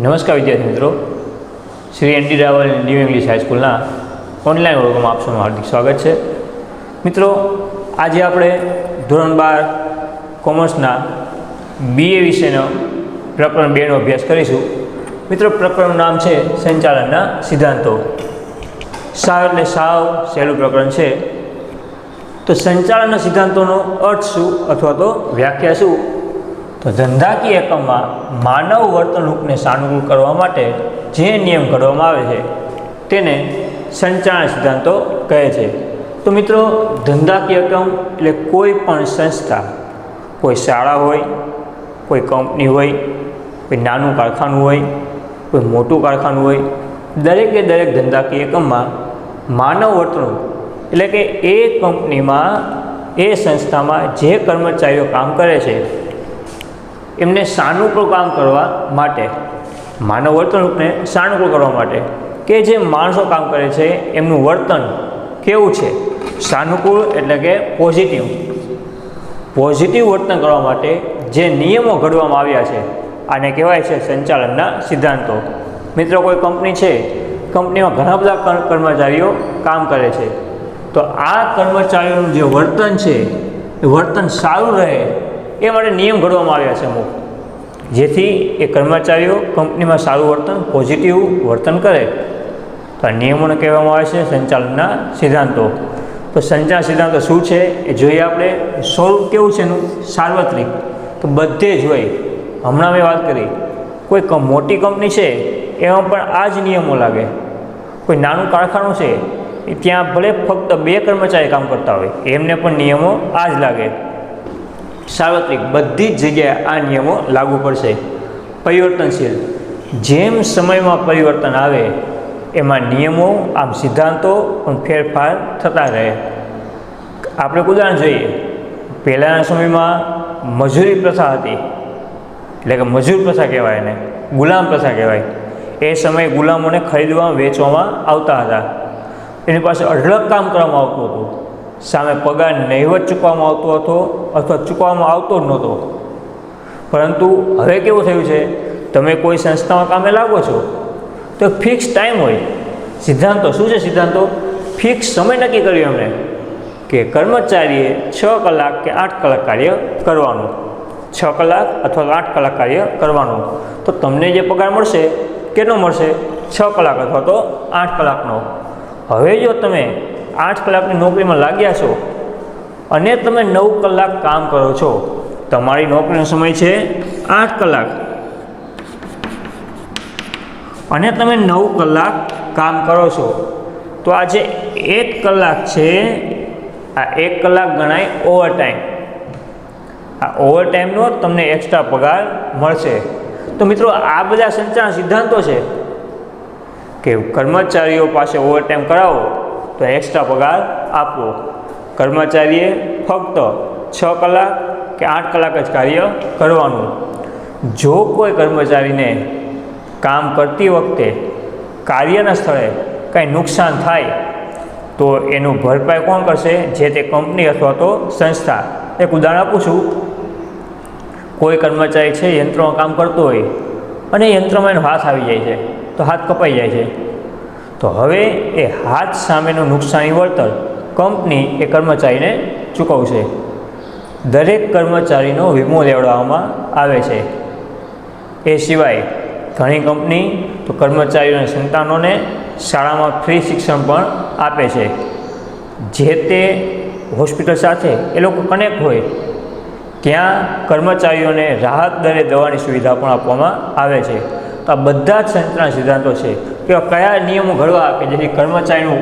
નમસ્કાર વિદ્યાર્થી મિત્રો, Shri N D Raval new English હાઈસ્કૂલના ઓનલાઈન વર્ગમાં આપ સૌનું હાર્દિક સ્વાગત છે. મિત્રો, આજે આપણે ધોરણ 12 કોમર્સના BA વિષયનો પ્રકરણ 2નો અભ્યાસ કરીશું. મિત્રો, પ્રકરણનું નામ છે સંચાલનના સિદ્ધાંતો. સાવ એટલે સાવ સહેલું પ્રકરણ છે. તો સંચાલનના સિદ્ધાંતોનો અર્થ શું અથવા તો વ્યાખ્યા શું? તો ધંધાકીય એકમમાં માનવ વર્તણૂકને સાનુકૂળ કરવા માટે જે નિયમ ઘડવામાં આવે છે તેને સંચાલન સિદ્ધાંતો કહે છે. તો મિત્રો, ધંધાકીય એકમ એટલે કોઈ પણ સંસ્થા, કોઈ શાળા હોય, કોઈ કંપની હોય, કોઈ નાનું કારખાનું હોય, કોઈ મોટું કારખાનું હોય, દરેકે દરેક ધંધાકીય એકમમાં માનવ વર્તણૂક એટલે કે એ કંપનીમાં, એ સંસ્થામાં જે કર્મચારીઓ કામ કરે છે એમને સાનુકૂળ કામ કરવા માટે, માનવ વર્તણૂકને સાનુકૂળ કરવા માટે કે જે માણસો કામ કરે છે એમનું વર્તન કેવું છે, સાનુકૂળ એટલે કે પોઝિટિવ વર્તન કરવા માટે જે નિયમો ઘડવામાં આવ્યા છે આને કહેવાય છે સંચાલનના સિદ્ધાંતો. મિત્રો, કોઈ કંપની છે, કંપનીમાં ઘણા બધા કર્મચારીઓ કામ કરે છે, તો આ કર્મચારીઓનું જે વર્તન છે એ વર્તન સારું રહે એ માટે નિયમ ઘડવામાં આવ્યા છે અમુક, જેથી એ કર્મચારીઓ કંપનીમાં સારું વર્તન, પોઝિટિવ વર્તન કરે. તો આ નિયમોને કહેવામાં આવે છે સંચાલનના સિદ્ધાંતો. તો સંચાલન સિદ્ધાંતો શું છે એ જોઈએ આપણે. સ્વરૂપ કેવું છે એનું? સાર્વત્રિક, તો બધે જ હોય. હમણાં મેં વાત કરી, કોઈ મોટી કંપની છે એમાં પણ આ જ નિયમો લાગે. કોઈ નાનું કારખાનું છે ત્યાં ભલે ફક્ત 2 કર્મચારી કામ કરતા હોય, એમને પણ નિયમો આ જ લાગે. સાર્વત્રિક, બધી જ જગ્યાએ આ નિયમો લાગુ પડશે. પરિવર્તનશીલ, જેમ સમયમાં પરિવર્તન આવે એમાં નિયમો, આમ સિદ્ધાંતો પણ ફેરફાર થતા રહે. આપણે ઉદાહરણ જોઈએ. પહેલાંના સમયમાં મજૂરી પ્રથા હતી, એટલે કે મજૂર પ્રથા કહેવાય એને, ગુલામ પ્રથા કહેવાય. એ સમયે ગુલામોને ખરીદવામાં, વેચવામાં આવતા હતા. એની પાસે અઢળક કામ કરવામાં આવતું હતું. સામે પગાર નહિવત ચૂકવવામાં આવતો હતો અથવા ચૂકવવામાં આવતો જ નહોતો. પરંતુ હવે કેવું થયું છે, તમે કોઈ સંસ્થામાં કામે લાગો છો તો ફિક્સ ટાઈમ હોય. સિદ્ધાંતો શું છે? સિદ્ધાંતો ફિક્સ સમય નક્કી કર્યો એમણે કે કર્મચારીએ 6 કલાક કે 8 કલાક કાર્ય કરવાનું, 6 કલાક અથવા 8 કલાક કાર્ય કરવાનું. તો તમને જે પગાર મળશે કેટલો મળશે? 6 કલાક અથવા તો 8 કલાકનો. હવે જો તમે 8 કલાકની નોકરીમાં લાગ્યા છો અને તમે 9 કલાક કામ કરો છો, તમારી નોકરીનો સમય છે 8 કલાક અને તમે 9 કલાક કામ કરો છો, તો આ જે 1 કલાક છે, આ 1 કલાક ગણાય ઓવરટાઈમ. આ ઓવરટાઈમનો તમને એક્સ્ટ્રા પગાર મળશે. તો મિત્રો, આ બધા સંચાલન સિદ્ધાંતો છે કે કર્મચારીઓ પાસે ઓવરટાઈમ કરાવો તો એક્સ્ટ્રા પગાર આપવો. કર્મચારીએ ફક્ત 6 કલાક કે 8 કલાક જ કાર્ય કરવાનું. જો કોઈ કર્મચારીને કામ કરતી વખતે કાર્યના સ્થળે કાંઈ નુકસાન થાય તો એનું ભરપાઈ કોણ કરશે? જે તે કંપની અથવા તો સંસ્થા. એક ઉદાહરણ આપું છું. કોઈ કર્મચારી છે, યંત્રમાં કામ કરતો હોય અને યંત્રમાં એનો હાથ આવી જાય છે, તો હાથ કપાઈ જાય છે. તો હવે એ હાથ સામેનું નુકસાની વળતર કંપની એ કર્મચારીને ચૂકવશે. દરેક કર્મચારીનો વીમો લેવડાવવામાં આવે છે. એ સિવાય ઘણી કંપની તો કર્મચારીઓના સંતાનોને શાળામાં ફ્રી શિક્ષણ પણ આપે છે. જે તે હોસ્પિટલ સાથે એ લોકો કનેક્ટ હોય ત્યાં કર્મચારીઓને રાહત દરે દવાની સુવિધા પણ આપવામાં આવે છે. તો આ બધા જ સંચાલન સિદ્ધાંતો છે કે કયા નિયમો ઘડવા કે જેથી કર્મચારીનું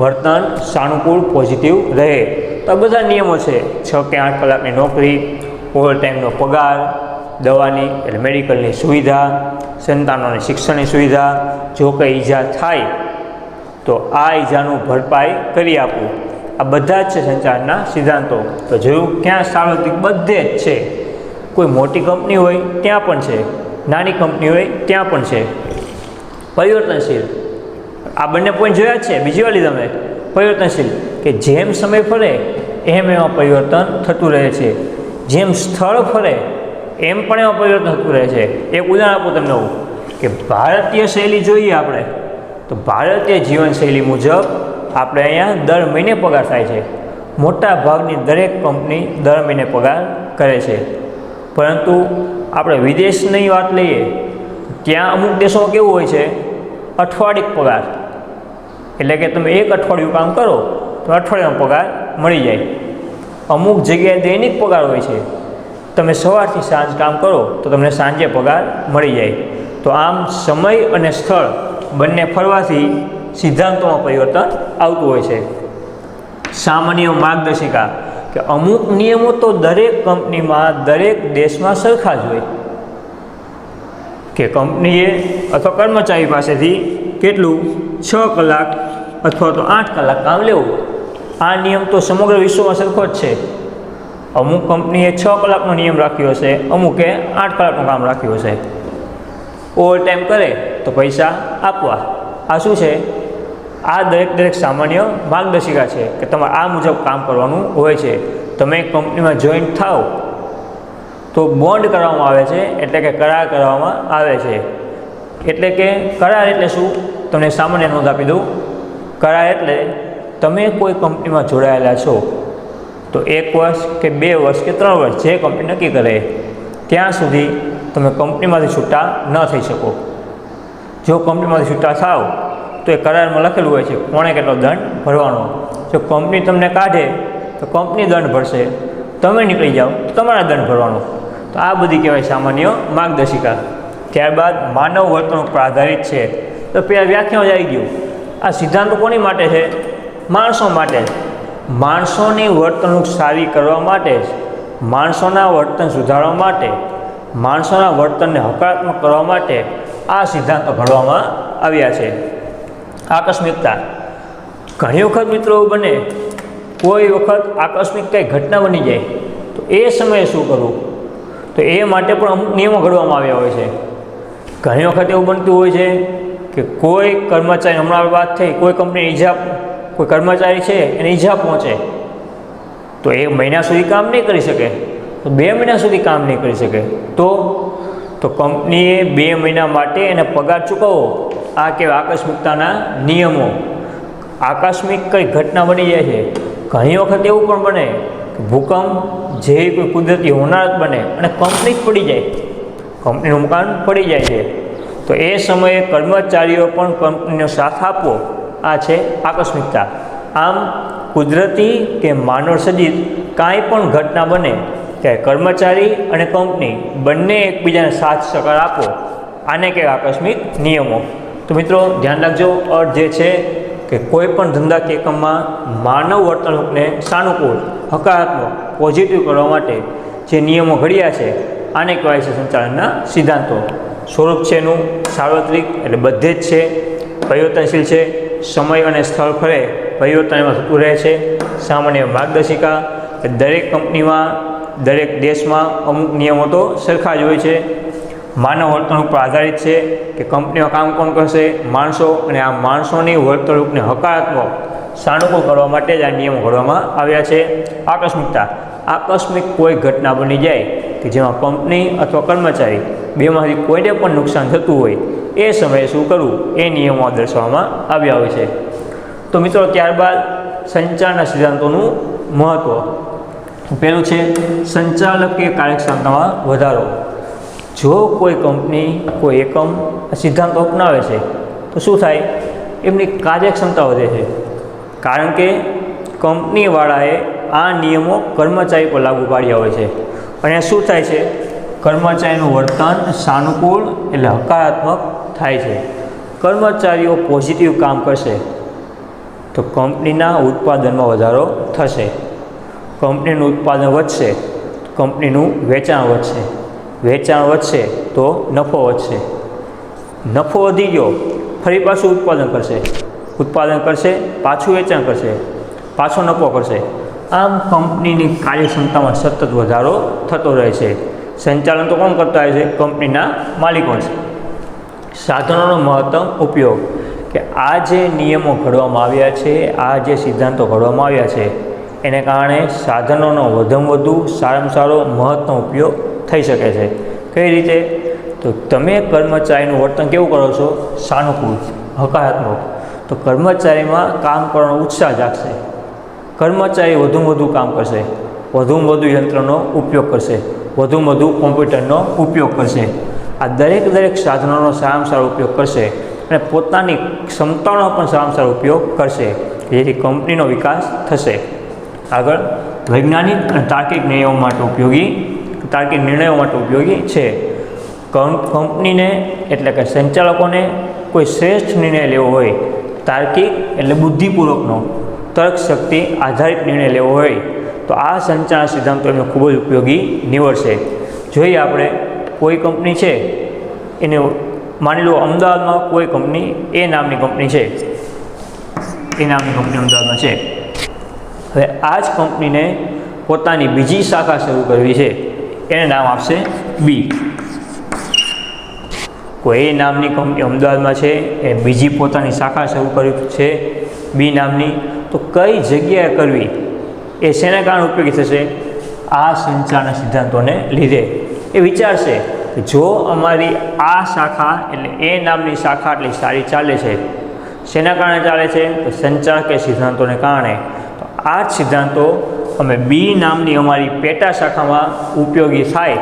વર્તન સાનુકૂળ, પોઝિટિવ રહે. તો આ બધા નિયમો છે. 6 કે 8 કલાકની નોકરી, ઓવરટાઈમનો પગાર, દવાની એટલે મેડિકલની સુવિધા, સંતાનોને શિક્ષણની સુવિધા, જો કંઈ ઈજા થાય તો આ ઈજાનું ભરપાઈ કરી આપવું. આ બધા જ છે સંચાલનના સિદ્ધાંતો. તો જોયું ક્યાં સાર્વત્રિક? બધે જ છે. કોઈ મોટી કંપની હોય ત્યાં પણ છે, નાની કંપની હોય ત્યાં પણ છે. પરિવર્તનશીલ, આ બંને પોઈન્ટ જોયા જ છે, બીજી વાર લીધા મેં. પરિવર્તનશીલ કે જેમ સમય ફરે એમ એમાં પરિવર્તન થતું રહે છે. જેમ સ્થળ ફરે એમ પણ એમાં પરિવર્તન થતું રહે છે. એક ઉદાહરણ આપું તમને હું કે ભારતીય શૈલી જોઈએ આપણે તો ભારતીય જીવનશૈલી મુજબ આપણે અહીંયા દર મહિને પગાર થાય છે. મોટા ભાગની દરેક કંપની દર મહિને પગાર કરે છે. પરંતુ આપણે વિદેશની વાત લઈએ ત્યાં અમુક દેશોમાં કેવું હોય છે, અઠવાડિક પગાર. એટલે કે તમે એક અઠવાડિયું કામ કરો તો અઠવાડિયાનો પગાર મળી જાય. અમુક જગ્યાએ દૈનિક પગાર હોય છે. તમે સવારથી સાંજ કામ કરો તો તમને સાંજે પગાર મળી જાય. તો આમ સમય અને સ્થળ બંને ફરવાથી સિદ્ધાંતોમાં પરિવર્તન આવતું હોય છે. સામાન્ય માર્ગદર્શિકા કે અમુક નિયમો તો દરેક કંપનીમાં દરેક દેશમાં સરખા જ હોય કે કંપનીએ અથવા કર્મચારી પાસેથી કેટલું 6 કલાક અથવા તો 8 કલાક કામ લેવું. આ નિયમ તો સમગ્ર વિશ્વમાં સરખો જ છે. અમુક કંપનીએ 6 કલાકનો નિયમ રાખ્યો હશે, અમુકે 8 કલાકનું કામ રાખ્યું હશે. ઓવર ટાઈમ કરે તો પૈસા આપવા. આ શું છે? આ દરેક સામાન્ય માર્ગદર્શિકા છે કે તમારે આ મુજબ કામ કરવાનું હોય છે. તમે કંપનીમાં જોઈન્ટ થાવ તો બોન્ડ કરવામાં આવે છે, એટલે કે કરાર કરવામાં આવે છે. એટલે કે કરાર એટલે શું? તમને સામાન્ય નોંધ આપી દઉં. કરાર એટલે તમે કોઈ કંપનીમાં જોડાયેલા છો તો 1 વર્ષ કે 2 વર્ષ કે 3 વર્ષ જે કંપની નક્કી કરે ત્યાં સુધી તમે કંપનીમાંથી છૂટા ન થઈ શકો. જો કંપનીમાંથી છૂટા થાવ તો એ કરારમાં લખેલું હોય છે કોણે કેટલો દંડ ભરવાનો. જો કંપની તમને કાઢે તો કંપની દંડ ભરશે, તમે નીકળી જાઓ તો તમારા દંડ ભરવાનો. તો આ બધી કહેવાય સામાન્ય માર્ગદર્શિકા. ત્યારબાદ માનવ વર્તણૂક પર આધારિત છે. તો પહેલાં વ્યાખ્યામાં જ આવી ગયું. આ સિદ્ધાંતો કોની માટે છે? માણસો માટે જ. માણસોની વર્તણૂક સારી કરવા માટે જ, માણસોના વર્તન સુધારવા માટે, માણસોના વર્તનને હકારાત્મક કરવા માટે આ સિદ્ધાંતો ઘડવામાં આવ્યા છે. આકસ્મિકતા. ઘણી વખત મિત્રો એવું બને, કોઈ વખત આકસ્મિક કંઈ ઘટના બની જાય તો એ સમયે શું કરવું? તો એ માટે પણ અમુક નિયમો ઘડવામાં આવ્યા હોય છે. ઘણી વખત એવું બનતું હોય છે કે કોઈ કર્મચારી, હમણાં વાત થઈ, કોઈ કંપની ઈજા, કોઈ કર્મચારી છે એને ઈજા પહોંચે તો એ મહિના સુધી કામ નહીં કરી શકે, તો 2 મહિના સુધી કામ નહીં કરી શકે. તો કંપનીએ 2 મહિના માટે એને પગાર ચૂકવવો. આ કહેવાય આકસ્મિકતાના નિયમો. આકસ્મિક કંઈ ઘટના બની જાય છે. ઘણી વખત એવું પણ બને કે ભૂકંપ જેવી કોઈ કુદરતી હોનારત બને અને કંપની જ પડી જાય, કંપનીનું મકાન પડી જાય છે. તો એ સમયે કર્મચારીઓ પણ કંપનીનો સાથ આપવો. આ છે આકસ્મિકતા. આમ કુદરતી કે માનવ સર્જિત કાંઈ પણ ઘટના બને ત્યારે કર્મચારી અને કંપની બંને એકબીજાને સાથ સહકાર આપો. આને કહેવાય આકસ્મિક નિયમો. તો મિત્રો ધ્યાન રાખજો, અર્થ જે છે કે કોઈ પણ ધંધાકીય એકમમાં માનવ વર્તણૂકને સાનુકૂળ, હકારાત્મક, પોઝિટિવ કરવા માટે જે નિયમો ઘડ્યા છે આને કહેવાય છે સંચાલનના સિદ્ધાંતો. સ્વરૂપ છે એનું સાર્વત્રિક, એટલે બધે જ છે. પરિવર્તનશીલ છે, સમય અને સ્થળ ફરે પરિવર્તન એમાં થતું રહે છે. સામાન્ય માર્ગદર્શિકા, દરેક કંપનીમાં દરેક દેશમાં અમુક નિયમો તો સરખા જ હોય છે. માનવ વર્તણૂક પર આધારિત છે કે કંપનીમાં કામ કોણ કરશે? માણસો. અને આ માણસોની વર્તણૂકને હકારાત્મક, સાનુકૂળ કરવા માટે જ આ નિયમો ઘડવામાં આવ્યા છે. આકસ્મિકતા. આકસ્મિક કોઈ ઘટના બની જાય કે જેમાં કંપની અથવા કર્મચારી બેમાંથી કોઈને પણ નુકસાન થતું હોય એ સમયે શું કરવું એ નિયમો દર્શાવવામાં આવ્યા હોય છે. તો મિત્રો ત્યારબાદ સંચારના સિદ્ધાંતોનું મહત્ત્વ. પહેલું છે સંચાલકીય કાર્યક્ષમતામાં વધારો. જો કોઈ કંપની, કોઈ એકમ આ સિદ્ધાંતો અપનાવે છે તો શું થાય? એમની કાર્યક્ષમતા વધે છે. કારણ કે કંપનીવાળાએ આ નિયમો કર્મચારી પર લાગુ પાડ્યા હોય છે. અને શું થાય છે? કર્મચારીનું વર્તન સાનુકૂળ એટલે હકારાત્મક થાય છે. કર્મચારીઓ પોઝિટિવ કામ કરશે તો કંપનીના ઉત્પાદનમાં વધારો થશે. કંપનીનું ઉત્પાદન વધશે, કંપનીનું વેચાણ વધશે. વેચાણ વધશે તો નફો વધશે. નફો વધી ગયો, ફરી પાછું ઉત્પાદન કરશે, ઉત્પાદન કરશે, પાછું વેચાણ કરશે, પાછો નફો કરશે. આમ કંપનીની કાર્યક્ષમતામાં સતત વધારો થતો રહે છે. સંચાલન તો કોણ કરતા હોય છે? કંપનીના માલિકો છે. સાધનોનો મહત્તમ ઉપયોગ, કે આ જે નિયમો ઘડવામાં આવ્યા છે, આ જે સિદ્ધાંતો ઘડવામાં આવ્યા છે એને કારણે સાધનોનો વધુમાં વધુ સારામાં સારો મહત્તમ ઉપયોગ થઈ શકે છે. કઈ રીતે? તો તમે કર્મચારીનું વર્તન કેવું કરો છો? સાનુકૂળ, હકારાત્મક. તો કર્મચારીમાં કામ કરવાનો ઉત્સાહ જાગશે. કર્મચારી વધુમાં વધુ કામ કરશે, વધુમાં વધુ યંત્રનો ઉપયોગ કરશે, વધુમાં વધુ કોમ્પ્યુટરનો ઉપયોગ કરશે. આ દરેક સાધનોનો સારામાં સારો ઉપયોગ કરશે અને પોતાની ક્ષમતાનો પણ સારામાં સારો ઉપયોગ કરશે, જેથી કંપનીનો વિકાસ થશે. આગળ, વૈજ્ઞાનિક અને તાર્કિક નિર્ણયો માટે ઉપયોગી છે. કંપનીને એટલે કે સંચાલકોને કોઈ શ્રેષ્ઠ નિર્ણય લેવો હોય, તાર્કિક એટલે બુદ્ધિપૂર્વકનો, તર્ક શક્તિ આધારિત નિર્ણય લેવો હોય, તો આ સંચાલન સિદ્ધાંતો એમને ખૂબ જ ઉપયોગી નીવડશે. જોઈએ આપણે, કોઈ કંપની છે, એને માની લો અમદાવાદમાં કોઈ કંપની એ નામની કંપની છે, અમદાવાદમાં છે. હવે આ જ કંપનીને પોતાની બીજી શાખા શરૂ કરવી છે, એને નામ આપશે બી. કોઈ એ નામની કંપની અમદાવાદમાં છે, એ બીજી પોતાની શાખા શરૂ કરવી છે બી નામની, તો કઈ જગ્યાએ કરવી, એ શેના કારણે ઉપયોગી થશે? આ સંચાલન સિદ્ધાંતોને લીધે. એ વિચારશે કે જો અમારી આ શાખા એટલે એ નામની શાખા આટલી સારી ચાલે છે, શેના કારણે ચાલે છે? તો સંચાલકીય સિદ્ધાંતોને કારણે. તો આ જ સિદ્ધાંતો અમે બી નામની અમારી પેટા શાખામાં ઉપયોગી થાય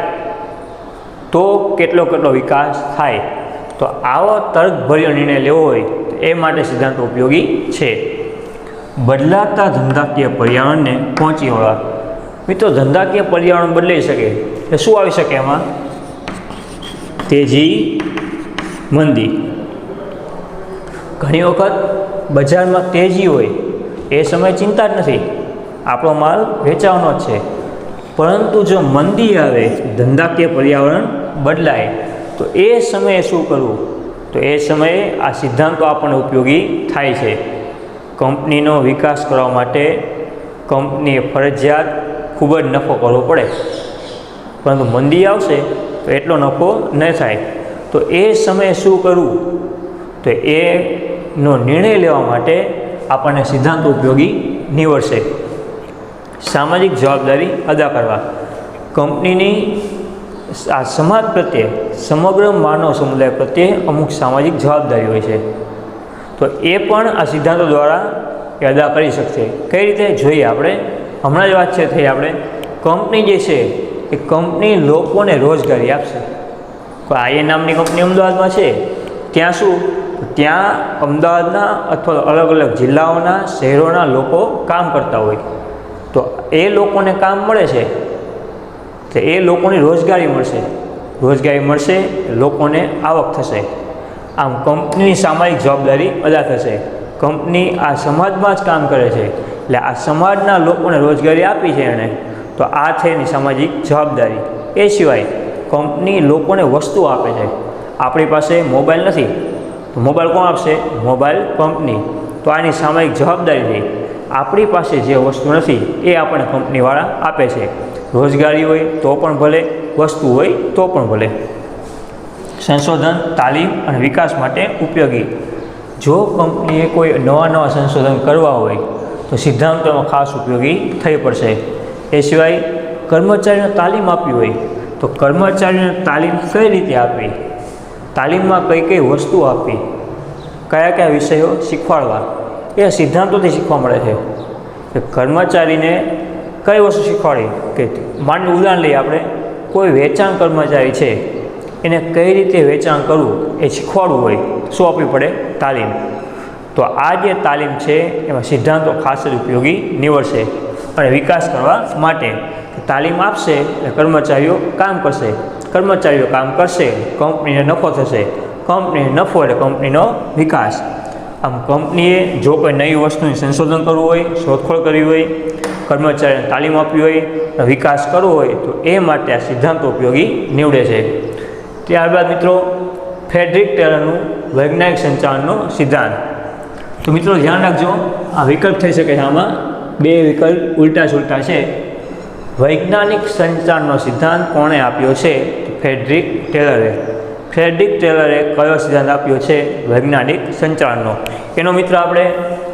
તો કેટલો વિકાસ થાય. તો આવો તર્કભર્યો નિર્ણય લેવો હોય તો એ માટે સિદ્ધાંતો ઉપયોગી છે. બદલાતા ધંધાકીય પર્યાવરણને પહોંચી વળવા. મિત્રો, ધંધાકીય પર્યાવરણ બદલાઈ શકે એટલે શું આવી શકે એમાં? તેજી, મંદી. ઘણી વખત બજારમાં તેજી હોય એ સમયે ચિંતા જ નથી, આપણો માલ વેચાવાનો જ છે. પરંતુ જો મંદી આવે, ધંધાકીય પર્યાવરણ બદલાય, તો એ સમયે શું કરવું? તો એ સમયે આ સિદ્ધાંતો આપણને ઉપયોગી થાય છે. કંપનીનો વિકાસ કરવા માટે કંપનીએ ફરજિયાત ખૂબ જ નફો કરવો પડે, પરંતુ મંદી આવશે તો એટલો નફો ન થાય. તો એ સમયે શું કરવું? તો એનો નિર્ણય લેવા માટે આપણને સિદ્ધાંતો ઉપયોગી નીવડશે. સામાજિક જવાબદારી અદા કરવા. કંપનીની આ સમાજ પ્રત્યે, સમગ્ર માનવ સમુદાય પ્રત્યે અમુક સામાજિક જવાબદારી હોય છે, તો એ પણ આ સિદ્ધાંતો દ્વારા એ અદા કરી શકશે. કઈ રીતે? જોઈએ આપણે. હમણાં જ વાત થઈ આપણે, કંપની જે છે એ કંપની લોકોને રોજગારી આપશે. કોઈ એ નામની કંપની અમદાવાદમાં છે, ત્યાં શું? ત્યાં અમદાવાદના અથવા અલગ અલગ જિલ્લાઓના, શહેરોના લોકો કામ કરતા હોય, તો એ લોકોને કામ મળે છે, તો એ લોકોની રોજગારી મળશે, લોકોને આવક થશે. આમ કંપનીની સામાજિક જવાબદારી અદા થશે. કંપની આ સમાજમાં જ કામ કરે છે, એટલે આ સમાજના લોકોને રોજગારી આપી છે એણે, તો આ છે એની સામાજિક જવાબદારી. એ સિવાય કંપની લોકોને વસ્તુ આપે છે. આપણી પાસે મોબાઈલ નથી, તો મોબાઈલ કોણ આપશે? Mobile company. તો આની સામાજિક જવાબદારી થઈ. આપણી પાસે જે વસ્તુ નથી એ આપણને કંપનીવાળા આપે છે. રોજગારી હોય તો પણ ભલે, વસ્તુ હોય તો પણ ભલે. સંશોધન, તાલીમ અને વિકાસ માટે ઉપયોગી. જો કંપનીએ કોઈ નવા સંશોધન કરવા હોય તો સિદ્ધાંતોમાં ખાસ ઉપયોગી થઈ પડશે. એ સિવાય કર્મચારીને તાલીમ આપવી હોય તો કર્મચારીને તાલીમ કઈ રીતે આપવી, તાલીમમાં કઈ વસ્તુ આપવી, કયા વિષયો શીખવાડવા, એ સિદ્ધાંતોથી શીખવા મળે છે. કે કર્મચારીને કઈ વસ્તુ શીખવાડી, કે માનનું ઉદાહરણ લઈએ આપણે, કોઈ વેચાણ કર્મચારી છે, એને કઈ રીતે વેચાણ કરવું એ શીખવાડવું હોય, શું આપવી પડે? તાલીમ. તો આ જે તાલીમ છે એમાં સિદ્ધાંતો ખાસ જ ઉપયોગી નીવડશે. અને વિકાસ કરવા માટે તાલીમ આપશે એટલે કર્મચારીઓ કામ કરશે, કંપનીને નફો થશે, કંપનીને નફો એટલે કંપનીનો વિકાસ. આમ કંપનીએ જો કોઈ નવી વસ્તુનું સંશોધન કરવું હોય, શોધખોળ કરવી હોય, કર્મચારીને તાલીમ આપવી હોય, વિકાસ કરવો હોય, તો એ માટે આ સિદ્ધાંતો ઉપયોગી નીવડે છે. ત્યારબાદ મિત્રો, ફ્રેડરિક ટેલરનું વૈજ્ઞાનિક સંચાલનનો સિદ્ધાંત. તો મિત્રો ધ્યાન રાખજો, આ વિકલ્પ થઈ શકે છે. આમાં બે વિકલ્પ ઉલટા સુલટા છે. વૈજ્ઞાનિક સંચાલનનો સિદ્ધાંત કોણે આપ્યો છે? ફ્રેડરિક ટેલરે. ફ્રેડરિક ટેલરે કયો સિદ્ધાંત આપ્યો છે? વૈજ્ઞાનિક સંચાલનનો. એનો મિત્રો આપણે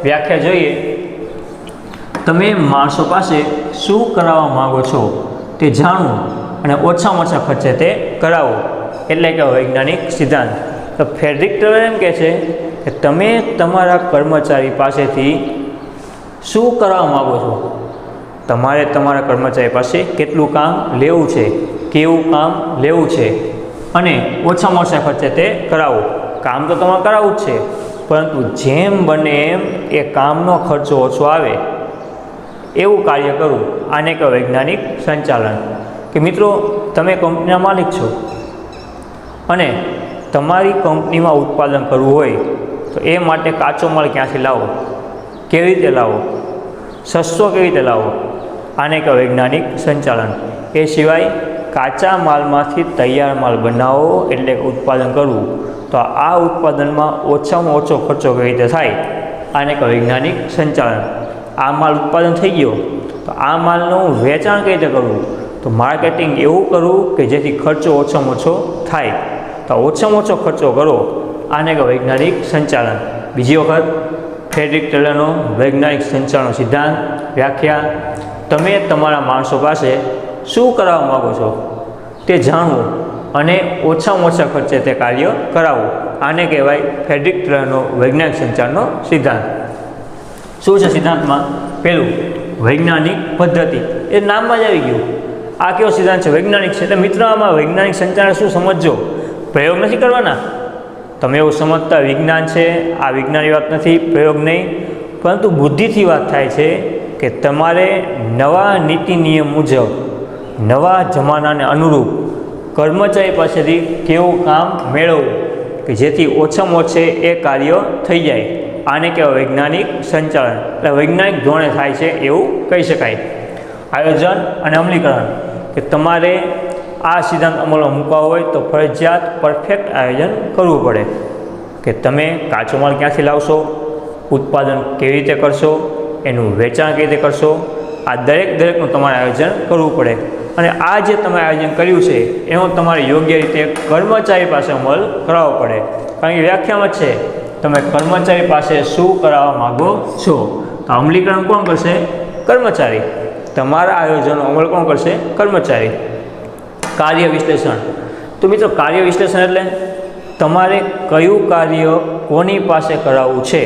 વ્યાખ્યા જોઈએ. તમે માણસો પાસે શું કરાવવા માગો છો તે જાણવું અને ઓછામાં ઓછા ખર્ચે તે કરાવો. એટલે કે વૈજ્ઞાનિક સિદ્ધાંત. તો ફ્રેડરિક ટેલર એમ કહે છે કે તમે તમારા કર્મચારી પાસેથી શું કરવા માગો છો? તમારે તમારા કર્મચારી પાસે કેટલું કામ લેવું છે, કેવું કામ લેવું છે અને ઓછામાં ઓછા ખર્ચે તે કરાવો. કામ તો તમારે કરાવવું જ છે, પરંતુ જેમ બને એમ એ કામનો ખર્ચો ઓછો આવે એવું કાર્ય કરવું. આને કહેવાય વૈજ્ઞાનિક સંચાલન. કે મિત્રો, તમે કંપનીના માલિક છો અને તમારી કંપનીમાં ઉત્પાદન કરવું હોય તો એ માટે કાચો માલ ક્યાંથી લાવો, કેવી રીતે લાવો, સસ્તો કેવી રીતે લાવો, આને કહેવાય વૈજ્ઞાનિક સંચાલન. એ સિવાય કાચા માલમાંથી તૈયાર માલ બનાવો એટલે ઉત્પાદન કરવું. તો આ ઉત્પાદનમાં ઓછામાં ઓછો ખર્ચો કેવી રીતે થાય, આને કહેવાય વૈજ્ઞાનિક સંચાલન. આ માલ ઉત્પાદન થઈ ગયો તો આ માલનું વેચાણ કઈ રીતે કરવું, તો માર્કેટિંગ એવું કરવું કે જેથી ખર્ચો ઓછામાં ઓછો થાય. તો ઓછામાં ઓછો ખર્ચો કરો, આને કહેવાય વૈજ્ઞાનિક સંચાલન. બીજી વખત ફ્રેડરિક ટેલરનો વૈજ્ઞાનિક સંચાલનનો સિદ્ધાંત વ્યાખ્યા: તમે તમારા માણસો પાસે શું કરાવવા માગો છો તે જાણવું અને ઓછામાં ઓછા ખર્ચે તે કાર્ય કરાવવું. આને કહેવાય ફ્રેડરિક ટેલરનો વૈજ્ઞાનિક સંચાલનનો સિદ્ધાંત. શું છે સિદ્ધાંતમાં? પહેલું, વૈજ્ઞાનિક પદ્ધતિ. એ નામમાં જ આવી ગયું. આ કેવો સિદ્ધાંત છે? વૈજ્ઞાનિક છે. એટલે મિત્ર, આમાં વૈજ્ઞાનિક સંચાલન શું સમજજો, પ્રયોગ નથી કરવાના. તમે એવું સમજતા વિજ્ઞાન છે, આ વિજ્ઞાનની વાત નથી, પ્રયોગ નહીં, પરંતુ બુદ્ધિથી વાત થાય છે કે તમારે નવા નીતિ નિયમ મુજબ નવા જમાનાને અનુરૂપ કર્મચારી પાસેથી કેવું કામ મેળવવું કે જેથી ઓછામાં ઓછે એ કાર્ય થઈ જાય. આને કહેવાય વૈજ્ઞાનિક સંચાલન. એટલે વૈજ્ઞાનિક ધોરણે થાય છે એવું કહી શકાય. આયોજન અને અમલીકરણ: કે તમારે આ સિદ્ધાંત અમલમાં મૂકવા હોય તો ફરજિયાત પરફેક્ટ આયોજન કરવું પડે. કે તમે કાચો માલ ક્યાંથી લાવશો, ઉત્પાદન કેવી રીતે કરશો, એનું વેચાણ કેવી રીતે કરશો, આ દરેકનું તમારે આયોજન કરવું પડે. અને આ જે તમે આયોજન કર્યું છે એનો તમારે યોગ્ય રીતે કર્મચારી પાસે અમલ કરાવવો પડે. કારણ કે વ્યાખ્યામાં જ છે તમે કર્મચારી પાસે શું કરાવવા માગો છો. તો અમલીકરણ કોણ કરશે? કર્મચારી. તમારા આયોજનનો અમલ કોણ કરશે? કર્મચારી. કાર્ય વિશ્લેષણ: તો મિત્રો, કાર્ય વિશ્લેષણ એટલે તમારે કયું કાર્ય કોની પાસે કરાવવું છે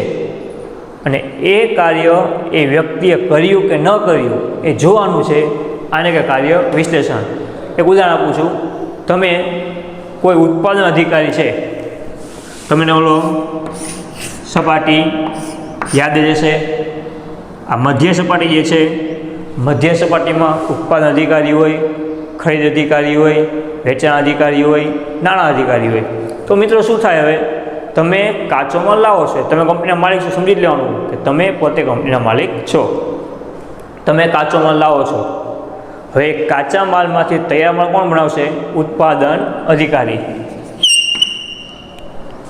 અને એ કાર્ય એ વ્યક્તિએ કર્યું કે ન કર્યું એ જોવાનું છે. આને કે કાર્ય વિશ્લેષણ. એક ઉદાહરણ આપું છું. તમે કોઈ ઉત્પાદન અધિકારી છે, તમને ઓલો સપાટી યાદ જ હશે, આ મધ્ય સપાટી જે છે, મધ્ય સપાટીમાં ઉત્પાદન અધિકારી હોય, ખરીદ અધિકારી હોય, વેચાણ અધિકારી હોય, નાણાં અધિકારી હોય. તો મિત્રો શું થાય? હવે તમે કાચો માલ લાવો છો, તમે કંપનીના માલિક છો, સમજી લેવાનું કે તમે પોતે કંપનીના માલિક છો. તમે કાચો માલ લાવો છો. હવે કાચા માલમાંથી તૈયાર માલ કોણ બનાવશે? ઉત્પાદન અધિકારી.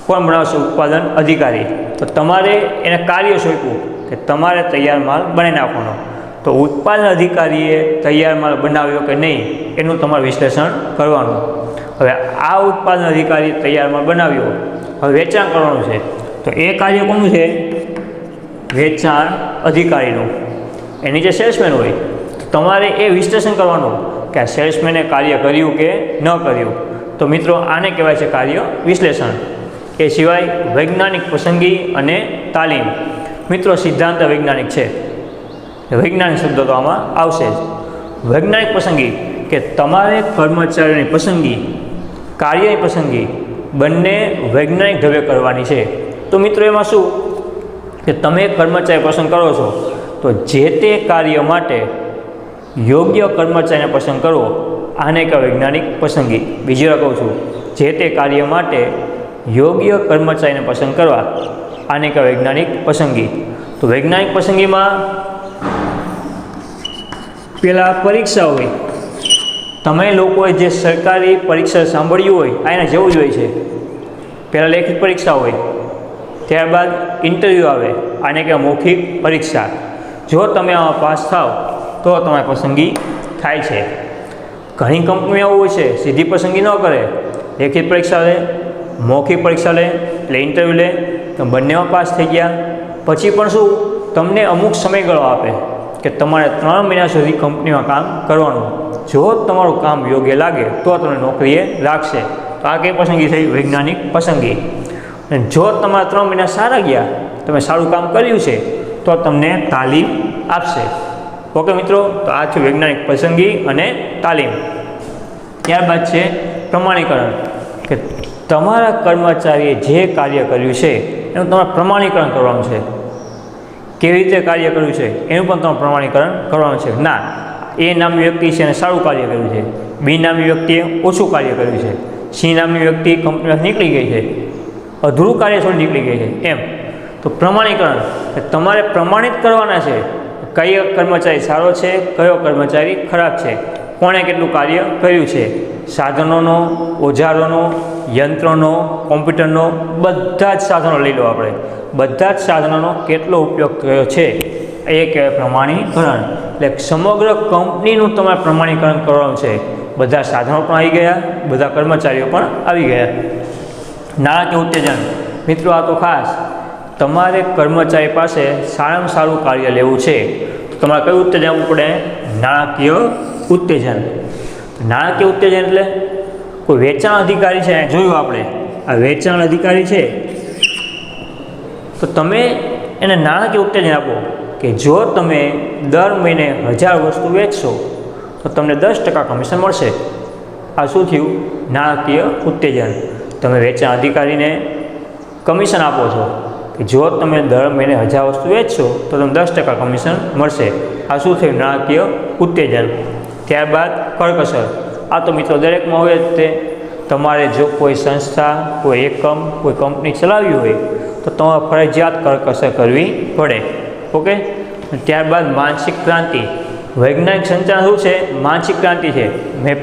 કોણ બનાવશે? ઉત્પાદન અધિકારી. તો તમારે એને કાર્ય સોંપ્યું કે તમારે તૈયાર માલ બનાવી નાખવાનો. તો ઉત્પાદન અધિકારીએ તૈયાર માલ બનાવ્યો કે નહીં એનું તમારે વિશ્લેષણ કરવાનું. હવે આ ઉત્પાદન અધિકારીએ તૈયાર માલ બનાવ્યો, હવે વેચાણ કરવાનું છે. તો એ કાર્ય કોનું છે? વેચાણ અધિકારીનું. એની જે સેલ્સમેન હોય, તમારે એ વિશ્લેષણ કરવાનું કે આ સેલ્સમેને કાર્ય કર્યું કે ન કર્યું. તો મિત્રો, આને કહેવાય છે કાર્ય વિશ્લેષણ. એ સિવાય વૈજ્ઞાનિક પસંદગી અને તાલીમ. મિત્રો, સિદ્ધાંત વૈજ્ઞાનિક છે, વૈજ્ઞાનિક શબ્દો તો આમાં આવશે જ. વૈજ્ઞાનિક પસંદગી કે તમારે કર્મચારીઓની પસંદગી, કાર્યની પસંદગી બંને વૈજ્ઞાનિક ઢબે કરવાની છે. તો મિત્રો, એમાં શું કે તમે કર્મચારી પસંદ કરો છો તો જે તે કાર્ય માટે યોગ્ય કર્મચારીને પસંદ કરવો, આને કહેવાય વૈજ્ઞાનિક પસંદગી. બીજી વાર કહું છું, જે તે કાર્ય માટે યોગ્ય કર્મચારીને પસંદ કરવા, આને કહેવાય વૈજ્ઞાનિક પસંદગી. તો વૈજ્ઞાનિક પસંદગીમાં પહેલાં પરીક્ષા હોય. તમે લોકોએ જે સરકારી પરીક્ષા સાંભળ્યું હોય આ એના જેવું જ હોય છે. પહેલાં લેખિત પરીક્ષા હોય, ત્યારબાદ ઇન્ટરવ્યૂ આવે, આને કહેવાય મૌખિક પરીક્ષા. જો તમે આમાં પાસ થાવ તો તમારી પસંદગી થાય છે. ઘણી કંપનીઓ એવું હોય છે સીધી પસંદગી ન કરે, લેખિત પરીક્ષા લે, મૌખિક પરીક્ષા લે, એટલે ઇન્ટરવ્યૂ લે, તો બંનેમાં પાસ થઈ ગયા પછી પણ શું તમને અમુક સમયગાળો આપે કે તમારે 3 મહિના સુધી કંપનીમાં કામ કરવાનું. જો તમારું કામ યોગ્ય લાગે તો તમને નોકરીએ રાખશે. તો આ કઈ પસંદગી થઈ? વૈજ્ઞાનિક પસંદગી. અને જો તમારા 3 મહિના સારા ગયા, તમે સારું કામ કર્યું છે, તો તમને તાલીમ આપશે. ઓકે મિત્રો, તો આ છે વૈજ્ઞાનિક પસંદગી અને તાલીમ. ત્યારબાદ છે પ્રમાણીકરણ, કે તમારા કર્મચારીએ જે કાર્ય કર્યું છે એનું તમારે પ્રમાણીકરણ કરવાનું છે. કેવી રીતે કાર્ય કર્યું છે એનું પણ તમારે પ્રમાણીકરણ કરવાનું છે. ના, એ નામની વ્યક્તિ છે એને સારું કાર્ય કર્યું છે, બી નામની વ્યક્તિએ ઓછું કાર્ય કર્યું છે, સી નામની વ્યક્તિ કંપનીમાંથી નીકળી ગઈ છે, અધૂરું કાર્ય છોડી નીકળી ગઈ છે, એમ. તો પ્રમાણીકરણ તમારે પ્રમાણિત કરવાના છે, કયો કર્મચારી સારો છે, કયો કર્મચારી ખરાબ છે, કોણે કેટલું કાર્ય કર્યું છે, સાધનોનો, ઓજારોનો, યંત્રોનો, કોમ્પ્યુટરનો, બધા જ સાધનો લઈ લો આપણે, બધા જ સાધનોનો કેટલો ઉપયોગ કર્યો છે એ કહેવાય પ્રમાણીકરણ. એટલે સમગ્ર કંપનીનું તમારે પ્રમાણીકરણ કરવાનું છે. બધા સાધનો પણ આવી ગયા, બધા કર્મચારીઓ પણ આવી ગયા. નાણાકીય ઉત્તેજન, મિત્રો આ તો ખાસ તમારે કર્મચારી પાસે સારામાં સારું કાર્ય લેવું છે તો તમારે કયું ઉત્તેજન આપવું પડે? નાણાકીય ઉત્તેજન. નાણાકીય ઉત્તેજન એટલે કોઈ વેચાણ અધિકારી છે, જોયું આપણે આ વેચાણ અધિકારી છે, તો તમે એને નાણાકીય ઉત્તેજન આપો કે જો તમે દર મહિને 1000 વસ્તુ વેચશો તો તમને 10% કમિશન મળશે. આ શું થયું? નાણાકીય ઉત્તેજન. તમે વેચાણ અધિકારીને કમિશન આપો છો કે જો તમે દર મહિને 1000 વસ્તુ વેચશો તો તમને 10% કમિશન મળશે. આ શું થયું? નાણાકીય ઉત્તેજન. ત્યારબાદ કરકસર. આ તો મિત્રો દરેકમાં હોય જ તે. તમારે જો કોઈ સંસ્થા, કોઈ એકમ, કોઈ કંપની ચલાવવી હોય તો તમારે ફરજિયાત કરકસર કરવી પડે. ઓકે. ત્યારબાદ માનસિક ક્રાંતિ. વૈજ્ઞાનિક સંચાલન શું છે? માનસિક ક્રાંતિ છે.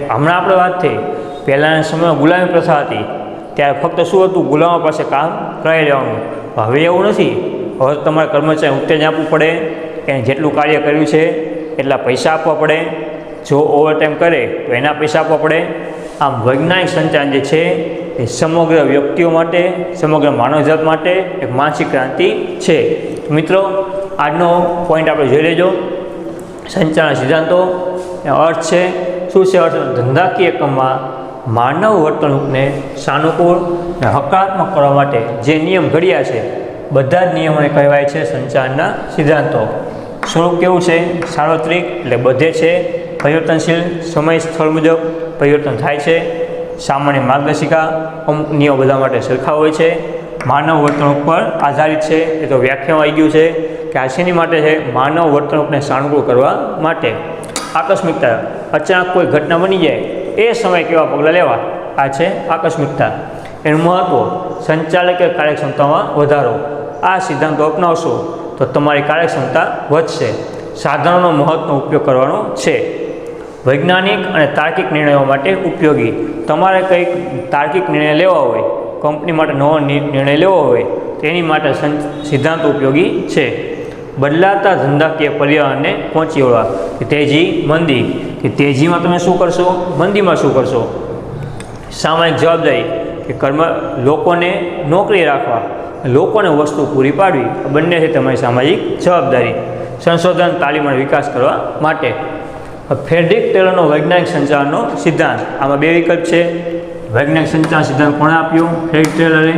હમણાં આપણે વાત થઈ, પહેલાંના સમયમાં ગુલામી પ્રથા હતી, ત્યારે ફક્ત શું હતું? ગુલામો પાસે કામ કરાવી લેવાનું. હવે એવું નથી. હવે તમારે કર્મચારી ઉત્તેજન આપવું પડે, એને જેટલું કાર્ય કર્યું છે એટલા પૈસા આપવા પડે, જો ઓવરટાઈમ કરે તો એના પૈસા આપવા પડે. આમ વૈજ્ઞાનિક સંચાલન જે છે એ સમગ્ર વ્યક્તિઓ માટે, સમગ્ર માનવજાત માટે એક માનસિક ક્રાંતિ છે. મિત્રો આજનો પોઈન્ટ આપણે જોઈ લેજો. સંચાલન સિદ્ધાંતો અર્થ છે શું છે? અર્થ ધંધાકીય એકમમાં માનવ વર્તણૂકને સાનુકૂળ અને હકારાત્મક કરવા માટે જે નિયમ ઘડ્યા છે, બધા જ નિયમોને કહેવાય છે સંચાલનના સિદ્ધાંતો. સ્વરૂપ કેવું છે? સાર્વત્રિક, એટલે બધે છે. પરિવર્તનશીલ, સમય સ્થળ મુજબ પરિવર્તન થાય છે. સામાન્ય માર્ગદર્શિકા, અમુક નિયમો બધા માટે સરખા હોય છે. માનવ વર્તણૂક પર આધારિત છે, એ તો વ્યાખ્યામાં આવી ગયું છે કે આ શેની માટે છે? માનવ વર્તણૂકને સાનુકૂળ કરવા માટે. આકસ્મિકતા, અચાનક કોઈ ઘટના બની જાય એ સમયે કેવા પગલાં લેવા, આ છે આકસ્મિકતા. એનું મહત્ત્વ સંચાલકે કાર્યક્ષમતામાં વધારો. આ સિદ્ધાંતો અપનાવશો તો તમારી કાર્યક્ષમતા વધશે. સાધનોનો મહત્વનો ઉપયોગ કરવાનો છે. વૈજ્ઞાનિક અને તાર્કિક નિર્ણયો માટે ઉપયોગી. તમારે કંઈક તાર્કિક નિર્ણય લેવા હોય, કંપની માટે નવો નિર્ણય લેવો હોય તો એની માટે સિદ્ધાંતો ઉપયોગી છે. બદલાતા ધંધાકીય પર્યાવરણને પહોંચી વળવા, કે તેજી, મંદી, કે તેજીમાં તમે શું કરશો, મંદીમાં શું કરશો. સામાજિક જવાબદારી, કે લોકોને નોકરી રાખવા, લોકોને વસ્તુ પૂરી પાડવી, બંને છે તમારી સામાજિક જવાબદારી. સંશોધન, તાલીમ અને વિકાસ કરવા માટે. ફ્રેડરિક ટેલરનો વૈજ્ઞાનિક સંચાલનનો સિદ્ધાંત. આમાં 2 વિકલ્પ છે. વૈજ્ઞાનિક સંચાલન સિદ્ધાંત કોણે આપ્યો? ફ્રેડરિક ટેલરે.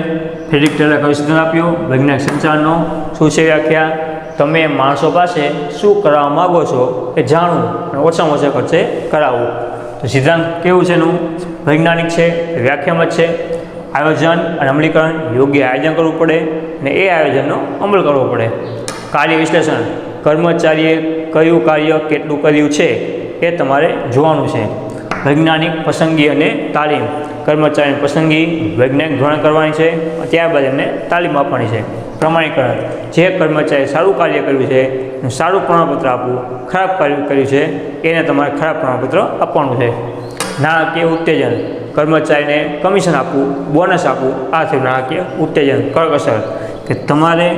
ફ્રેડરિક ટેલરે કયો સિદ્ધાંત આપ્યો? વૈજ્ઞાનિક સંચાલનનો. શું છે વ્યાખ્યા? તમે માણસો પાસે શું કરાવવા માગો છો એ જાણવું અને ઓછામાં ઓછા ખર્ચે કરાવવું. તો સિદ્ધાંત કેવું છે એનું? વૈજ્ઞાનિક છે, વ્યાખ્યામાં જ છે. આયોજન અને અમલીકરણ, યોગ્ય આયોજન કરવું પડે અને એ આયોજનનો અમલ કરવો પડે. કાર્ય વિશ્લેષણ, કર્મચારીએ કયું કાર્ય કેટલું કર્યું છે એ તમારે જોવાનું છે. વૈજ્ઞાનિક પસંદગી અને તાલીમ, કર્મચારીની પસંદગી વૈજ્ઞાનિક ધોરણે કરવાની છે, ત્યારબાદ એમને તાલીમ આપવાની છે. પ્રમાણીકરણ, જે કર્મચારી સારું કાર્ય કર્યું છે એનું સારું પ્રમાણપત્ર આપવું, ખરાબ કાર્ય કર્યું છે એને તમારે ખરાબ પ્રમાણપત્ર આપવાનું છે. નાણાકીય ઉત્તેજન, કર્મચારીને કમિશન આપવું, બોનસ આપવું, આ થયું નાણાકીય ઉત્તેજન. કરકસર, કે તમારે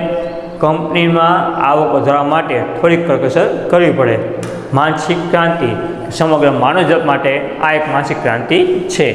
કંપનીમાં આવક વધારવા માટે થોડીક કરકસર કરવી પડે. માનસિક ક્રાંતિ, સમગ્ર માનવજાત માટે આ એક માનસિક ક્રાંતિ છે.